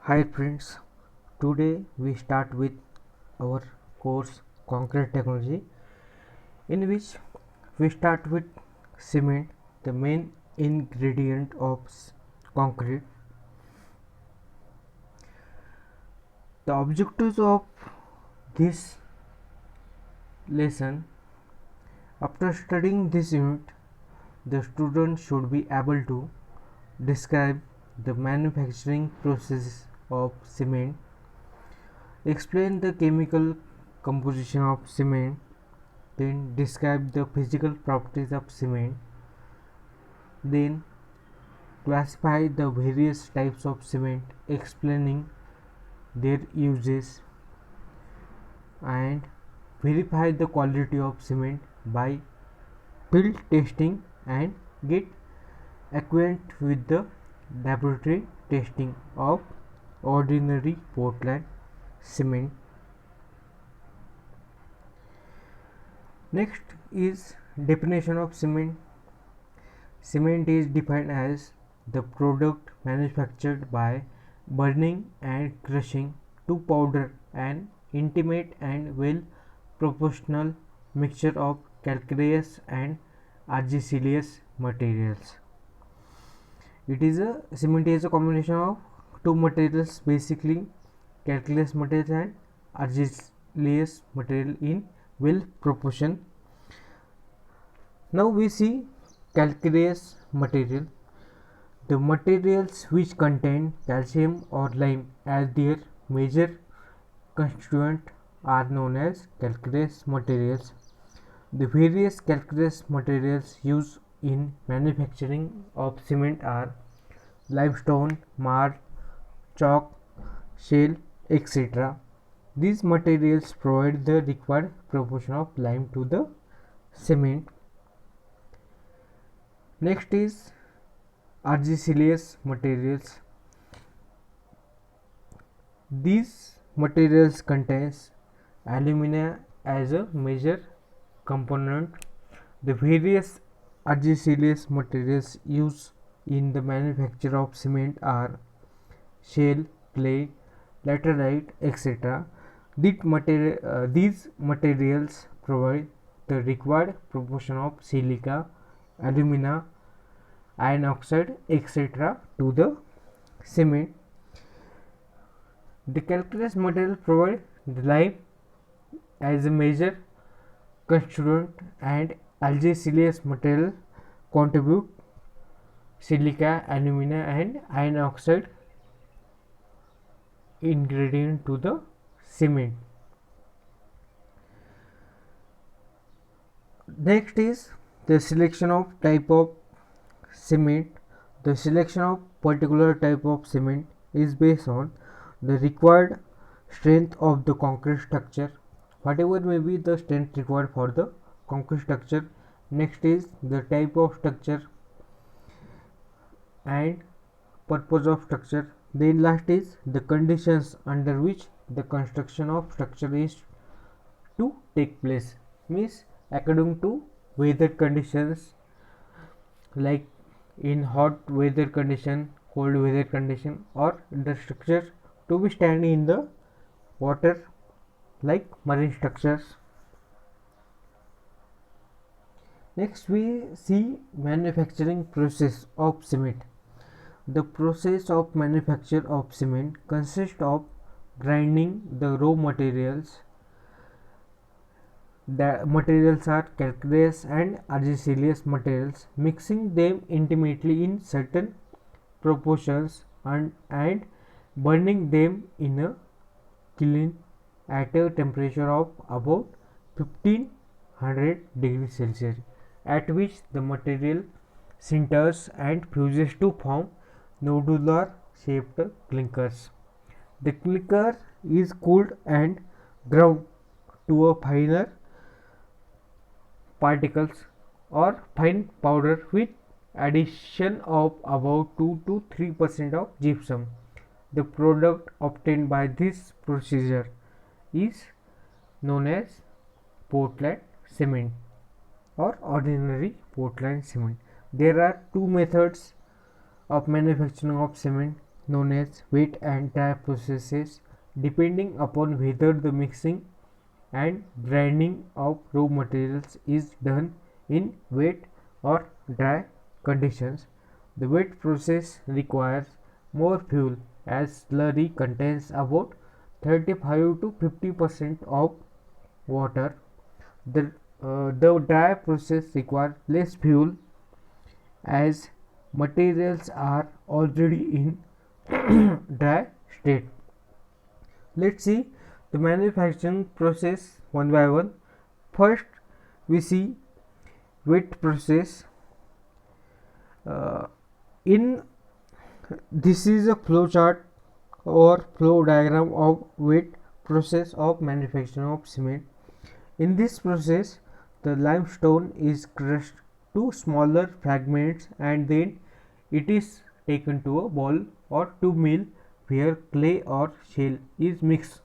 Hi friends, today we start with our course Concrete Technology, in which we start with cement, the main ingredient of concrete. The objectives of this lesson: after studying this unit, the student should be able to describe the manufacturing process of cement, explain the chemical composition of cement, then describe the physical properties of cement, then classify the various types of cement, explaining their uses, and verify the quality of cement by field testing and get acquainted with the laboratory testing of ordinary Portland cement. Next is definition of cement. Cement is defined as the product manufactured by burning and crushing to powder an intimate and well proportional mixture of calcareous and argillaceous materials. Cement is a combination of two materials, basically calcareous material and argillaceous material in well proportion. Now we see calcareous material. The materials which contain calcium or lime as their major constituent are known as calcareous materials. The various calcareous materials used in manufacturing of cement are limestone, marl, chalk, shale, etc. These materials provide the required proportion of lime to the cement. Next is argillaceous materials. These materials contains alumina as a major component. The various argillaceous materials used in the manufacture of cement are shale, clay, laterite, etc. These materials provide the required proportion of silica, alumina, iron oxide, etc. to the cement. The calcareous material provide the lime as a major constituent, and argillaceous material contribute silica, alumina, and iron oxide ingredient to the cement. Next is the selection of type of cement. The selection of particular type of cement is based on the required strength of the concrete structure, whatever may be the strength required for the concrete structure. Next is the type of structure and purpose of structure. Then last is the conditions under which the construction of structure is to take place, means according to weather conditions, like in hot weather condition, cold weather condition, or the structure to be stand in the water, like marine structures. Next we see manufacturing process of cement. The process of manufacture of cement consists of grinding the raw materials. The materials are calcareous and argillaceous materials, mixing them intimately in certain proportions and burning them in a kiln at a temperature of about 1500 degrees Celsius, at which the material sinters and fuses to form nodular shaped clinkers. The clinker is cooled and ground to a finer particles or fine powder with addition of about 2 to 3% of gypsum. The product obtained by this procedure is known as Portland cement or ordinary Portland cement. There are two methods of manufacturing of cement. known as wet and dry processes depending upon whether the mixing and grinding of raw materials is done in wet or dry conditions. The wet process requires more fuel as slurry contains about 35 to 50% of water. The dry process requires less fuel as materials are already in dry state. Let's see the manufacturing process one by one. First, we see wet process. In this is a flow chart or flow diagram of wet process of manufacturing of cement. In this process, the limestone is crushed to smaller fragments and then it is taken to a ball or to mill where clay or shell is mixed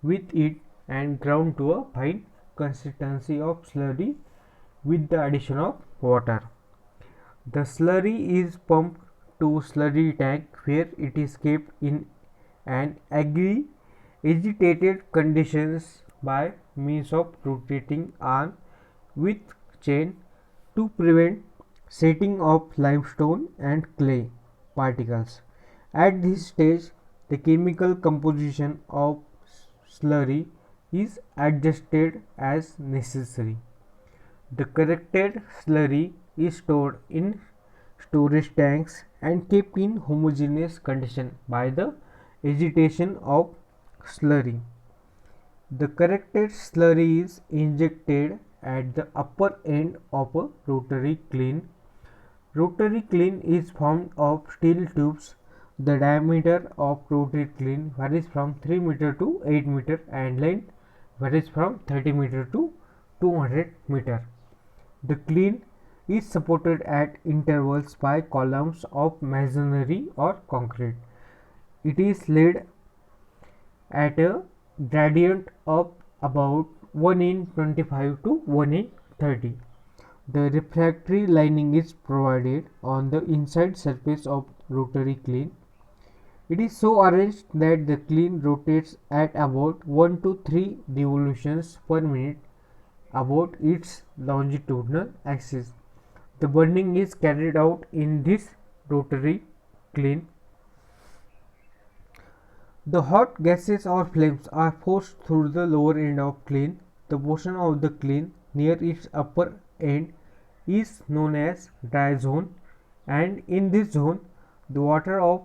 with it and ground to a fine consistency of slurry with the addition of water. The slurry is pumped to slurry tank where it is kept in an agitated conditions by means of rotating arm with chain to prevent setting of limestone and clay particles. At this stage, the chemical composition of slurry is adjusted as necessary. The corrected slurry is stored in storage tanks and kept in homogeneous condition by the agitation of slurry. The corrected slurry is injected at the upper end of a rotary kiln. Rotary kiln is formed of steel tubes. The diameter of rotary kiln varies from 3 meter to 8 meter and length varies from 30 meter to 200 meter. The kiln is supported at intervals by columns of masonry or concrete. It is laid at a gradient of about 1 in 25 to 1 in 30. The refractory lining is provided on the inside surface of rotary kiln. It is so arranged that the kiln rotates at about 1 to 3 revolutions per minute about its longitudinal axis. The burning is carried out in this rotary kiln. The hot gases or flames are forced through the lower end of kiln. The portion of the kiln near its upper end is known as dry zone, and in this zone the water of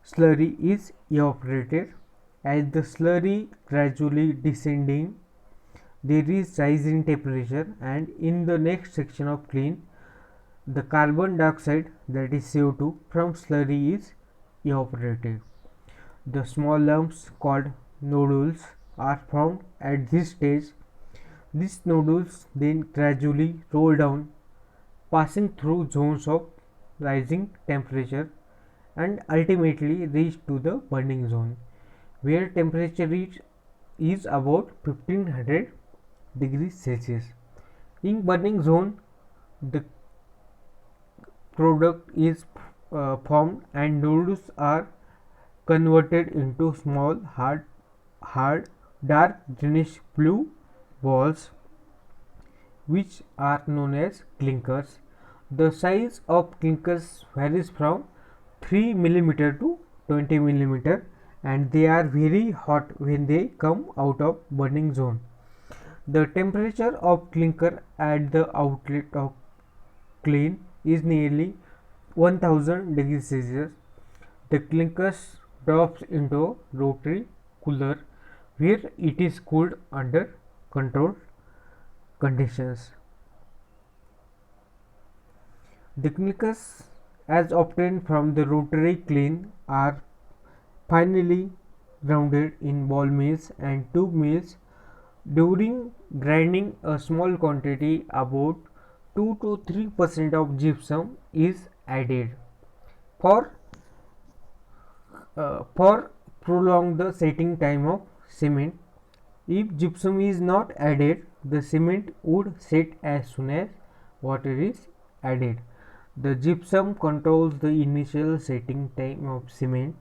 slurry is evaporated. As the slurry gradually descending, there is rise in temperature, and in the next section of kiln the carbon dioxide, that is CO2, from slurry is evaporated. The small lumps called nodules are formed at this stage. These nodules then gradually roll down, passing through zones of rising temperature and ultimately reach to the burning zone, where temperature is about 1500 degrees Celsius. In burning zone, the product is formed and nodules are converted into small hard dark greenish blue balls which are known as clinkers. The size of clinkers varies from 3 millimeter to 20 millimeter, and they are very hot when they come out of burning zone. The temperature of clinker at the outlet of kiln is nearly 1000 degrees Celsius. The clinkers drops into rotary cooler where it is cooled under controlled conditions. The clinkers as obtained from the rotary kiln are finally grounded in ball mills and tube mills. During grinding, a small quantity, about 2 to 3% of gypsum is added for prolong the setting time of cement. If gypsum is not added, the cement would set as soon as water is added. The gypsum controls the initial setting time of cement.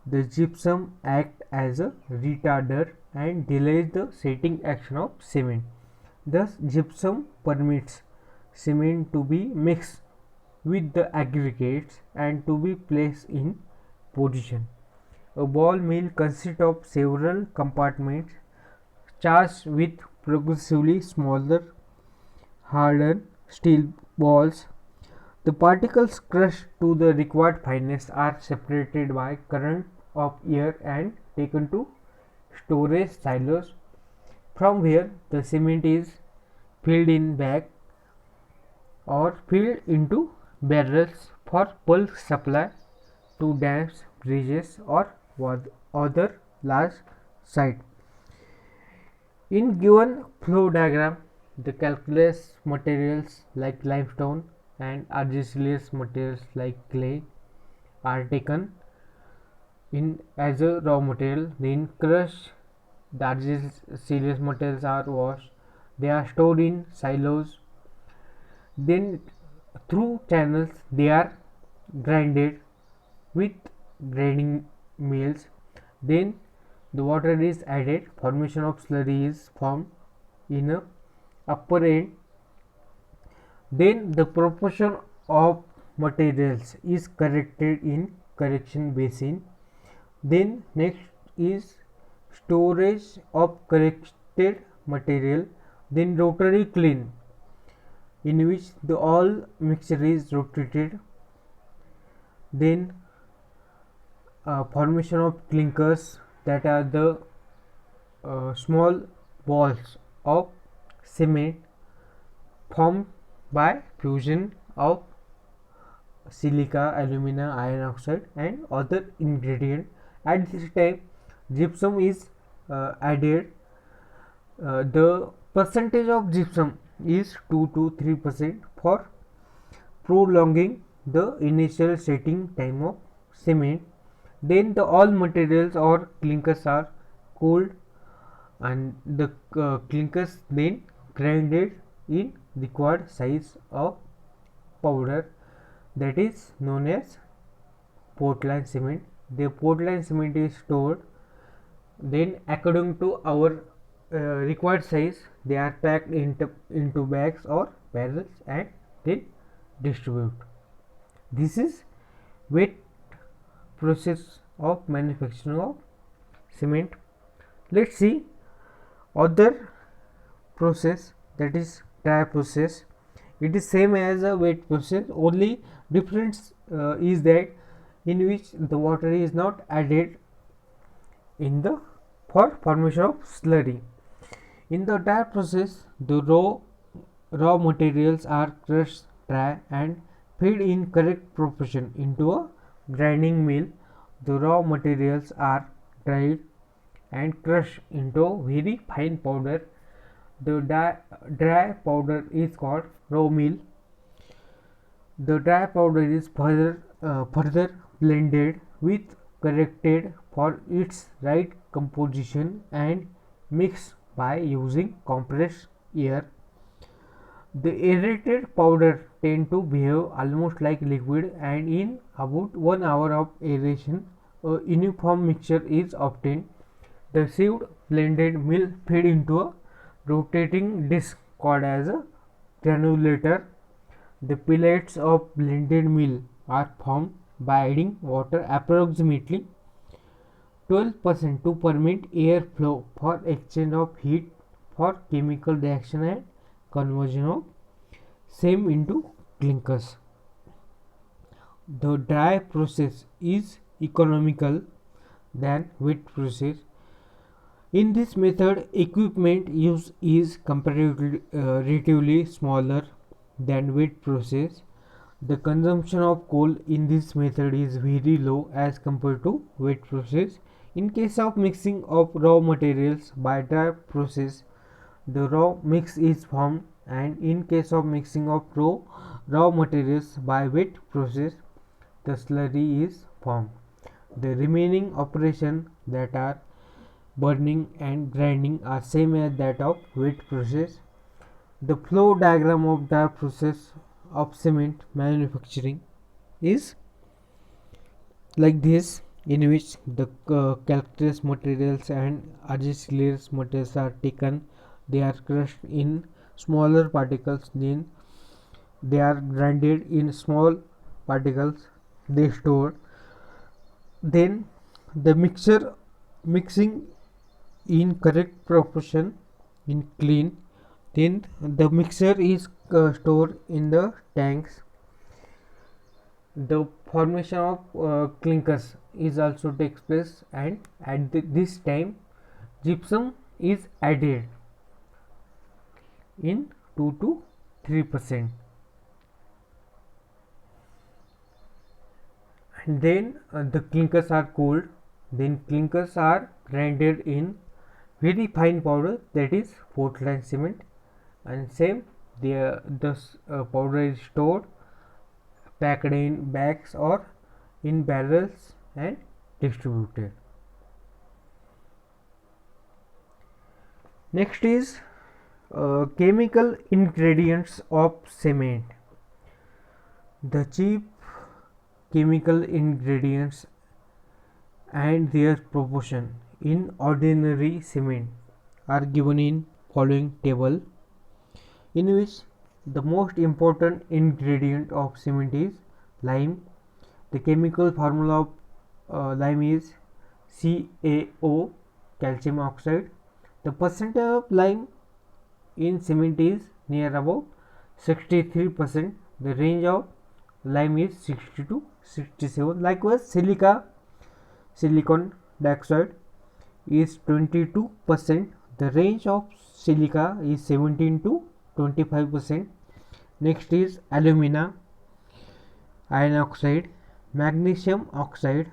The gypsum acts as a retarder and delays the setting action of cement. Thus, gypsum permits cement to be mixed with the aggregates and to be placed in position. A ball mill consists of several compartments charged with progressively smaller hardened steel balls. The particles crushed to the required fineness are separated by current of air and taken to storage silos, from where the cement is filled in bag or filled into barrels for bulk supply to dams, bridges or other large sites. In given flow diagram, the calcareous materials like limestone and argillaceous materials like clay are taken in as a raw material. Then crushed, the argillaceous materials are washed. They are stored in silos. Then through channels they are grinded with grinding mills. Then the water is added. Formation of slurry is formed in a upper end. Then the proportion of materials is corrected in correction basin. Then next is storage of corrected material. Then rotary kiln, in which the all mixture is rotated. Then formation of clinkers, that are the small balls of cement formed by fusion of silica, alumina, iron oxide and other ingredient. At this time gypsum is added. The percentage of gypsum is 2 to 3% for prolonging the initial setting time of cement. Then the all materials or clinkers are cooled and the clinkers then grinded in required size of powder, that is known as Portland cement. The Portland cement is stored. Then according to our required size they are packed into bags or barrels and then distribute. This is wet process of manufacturing of cement. Let's see other process, that is dry process. It is same as a wet process, only difference is that in which the water is not added in the for formation of slurry. In the dry process, the raw materials are crushed dry and fed in correct proportion into a grinding mill. The raw materials are dried and crushed into very fine powder. The dry powder is called raw meal. The dry powder is further blended with corrected for its right composition and mixed by using compressed air. The aerated powder tend to behave almost like liquid, and in about 1 hour of aeration a uniform mixture is obtained. The sieved blended meal fed into a rotating disc called as a granulator. The pellets of blended meal are formed by adding water approximately 12% to permit air flow for exchange of heat for chemical reaction and conversion of same into clinkers. The dry process is economical than wet process. In this method, equipment use is comparatively relatively smaller than wet process. The consumption of coal in this method is very low as compared to wet process. In case of mixing of raw materials by dry process, the raw mix is formed, and in case of mixing of raw materials by wet process, the slurry is formed. The remaining operation, that are burning and grinding, are same as that of wet process. The flow diagram of dry process of cement manufacturing is like this, in which the calcareous materials and argillaceous materials are taken. They are crushed in smaller particles, then they are grinded in small particles, they store, then the mixing in correct proportion in clean, then the mixture is stored in the tanks. The formation of clinkers is also takes place, and at this time gypsum is added in 2 to 3%, and then the clinkers are cooled, then clinkers are grinded in very fine powder, that is Portland cement, and same the powder is stored, packed in bags or in barrels and distributed. Next is chemical ingredients of cement. The cheap chemical ingredients and their proportion in ordinary cement are given in following table, in which the most important ingredient of cement is lime. The chemical formula of lime is CaO, calcium oxide. The percentage of lime in cement is near about 63%. The range of lime is 60 to 67. Likewise, silicon dioxide is 22%. The range of silica is 17 to 25%. Next is alumina, iron oxide, magnesium oxide,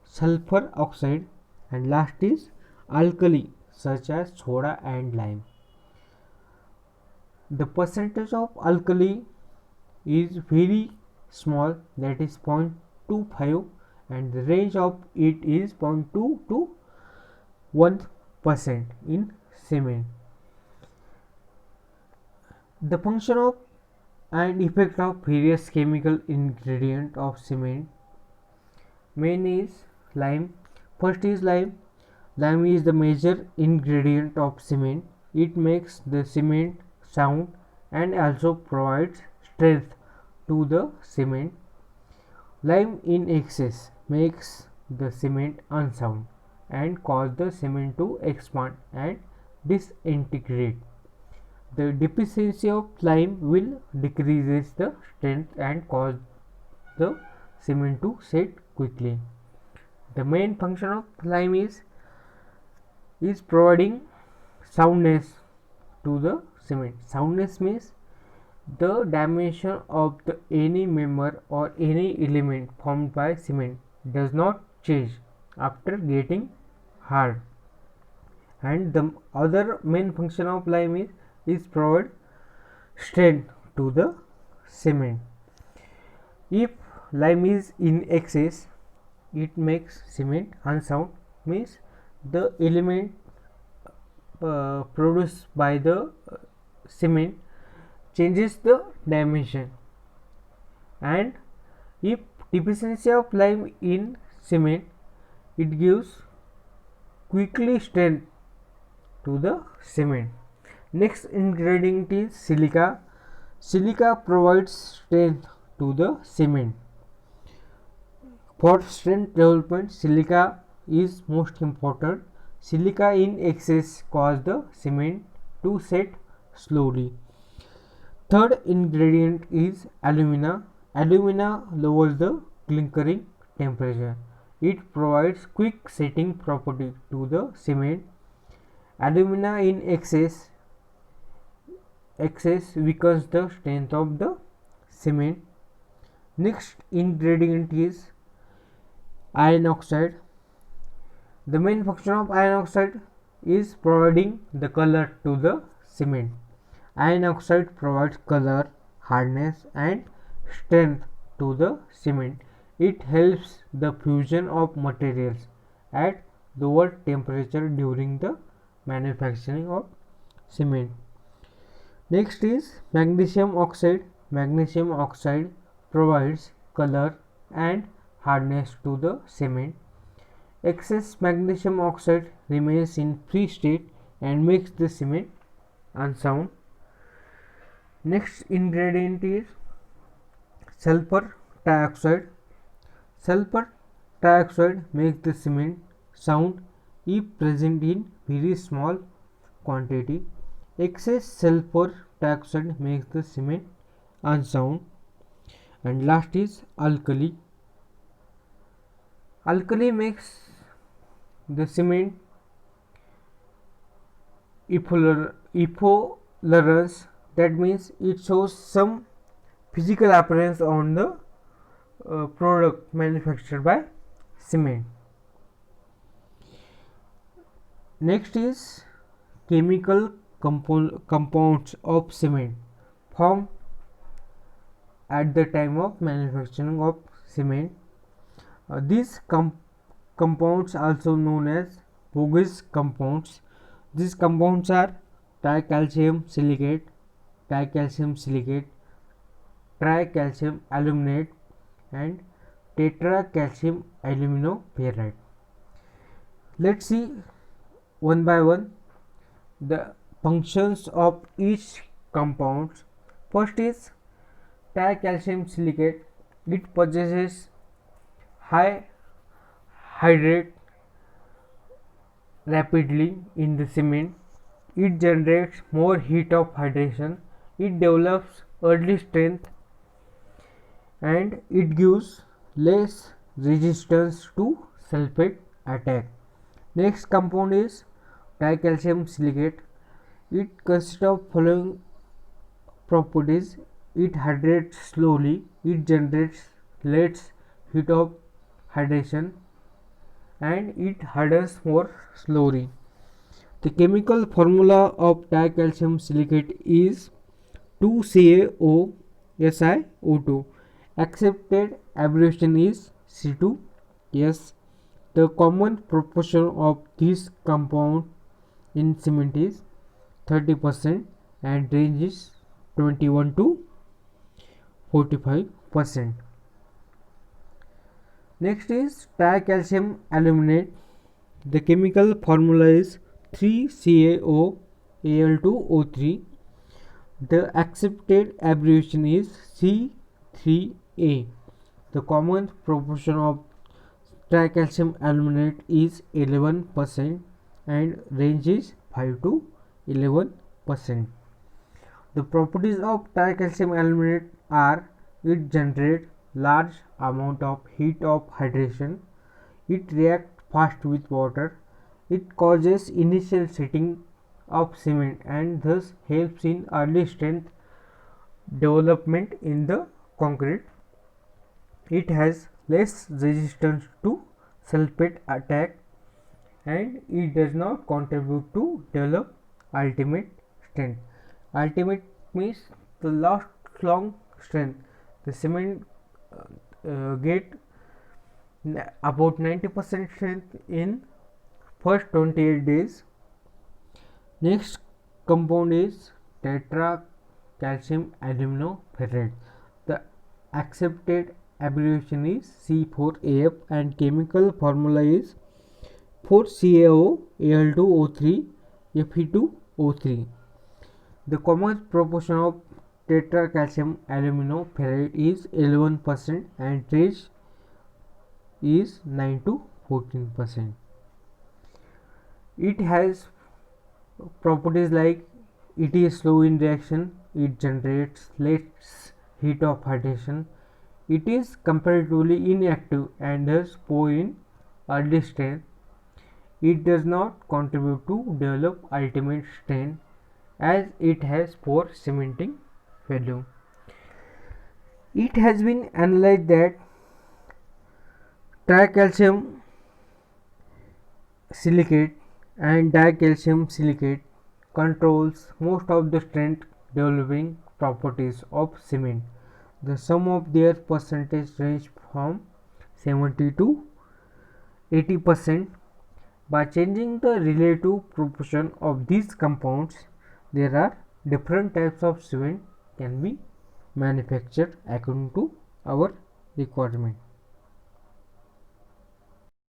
sulfur oxide, and last is alkali such as soda and lime. The percentage of alkali is very small, that is 0.25, and the range of it is 0.2 to 1% in cement. The function of and effect of various chemical ingredient of cement. Main is lime. First is lime. Lime is the major ingredient of cement. It makes the cement sound and also provides strength to the cement. Lime in excess makes the cement unsound and cause the cement to expand and disintegrate. The deficiency of lime will decreases the strength and cause the cement to set quickly. The main function of lime is providing soundness to the cement. Soundness means the dimension of the any member or any element formed by cement does not change after getting hard. And the other main function of lime is provide strength to the cement. If lime is in excess, it makes cement unsound, means the element produced by the cement changes the dimension, and if deficiency of lime in cement, it gives quickly strength to the cement. Next ingredient is silica. Silica provides strength to the cement. For strength development, silica is most important. Silica in excess cause the cement to set slowly. Third ingredient is alumina. Alumina lowers the clinkering temperature. It provides quick setting property to the cement. Alumina in excess weakens the strength of the cement. Next ingredient is iron oxide. The main function of iron oxide is providing the color to the cement. Iron oxide provides color, hardness and strength to the cement. It helps the fusion of materials at lower temperature during the manufacturing of cement. Next is magnesium oxide. magnesium oxide provides color and hardness to the cement. Excess magnesium oxide remains in free state and makes the cement unsound. Next ingredient is sulfur dioxide. Sulfur dioxide makes the cement sound if present in very small quantity. Excess sulfur dioxide makes the cement unsound. And last is alkali. Alkali makes the cement epolerance, that means it shows some physical appearance on the product manufactured by cement. Next is chemical compounds of cement formed at the time of manufacturing of cement. These compounds also known as bogus compounds. These compounds are tricalcium silicate, tricalcium aluminate, and tetracalcium aluminoferrite. Let's see one by one the functions of each compound. First is tricalcium silicate. It possesses high hydrate rapidly in the cement. It generates more heat of hydration. It develops early strength and it gives less resistance to sulfate attack. Next compound is tricalcium silicate. It consists of following properties. It hydrates slowly. It generates less heat of hydration and it hardens more slowly. The chemical formula of tricalcium silicate is 2CaO Accepted abbreviation is C2S. The common proportion of this compound in cement is 30% and range is 21 to 45%. Next is tricalcium aluminate. The chemical formula is 3CaOAl2O3. The accepted abbreviation is C3A. The common proportion of tricalcium aluminate is 11% and range is 5 to 11%. The properties of tricalcium aluminate are: it generates large amount of heat of hydration, it reacts fast with water, it causes initial setting of cement and thus helps in early strength development in the concrete. It has less resistance to sulfate attack and it does not contribute to develop ultimate strength. Ultimate means the last long strength. The cement get about 90% strength in first 28 days. Next compound is tetracalcium aluminoferrate. The accepted abbreviation is C4AF and chemical formula is 4CaOAl2O3 Fe2O3. The common proportion of tetracalcium aluminoferrate is 11% and range is 9 to 14%. It has properties like it is slow in reaction, it generates less heat of hydration, it is comparatively inactive and thus poor in early strength, it does not contribute to develop ultimate strength as it has poor cementing value. It has been analyzed that tricalcium silicate and dicalcium silicate controls most of the strength developing properties of cement. The sum of their percentage range from 70 to 80%. By changing the relative proportion of these compounds, there are different types of cement can be manufactured according to our requirement.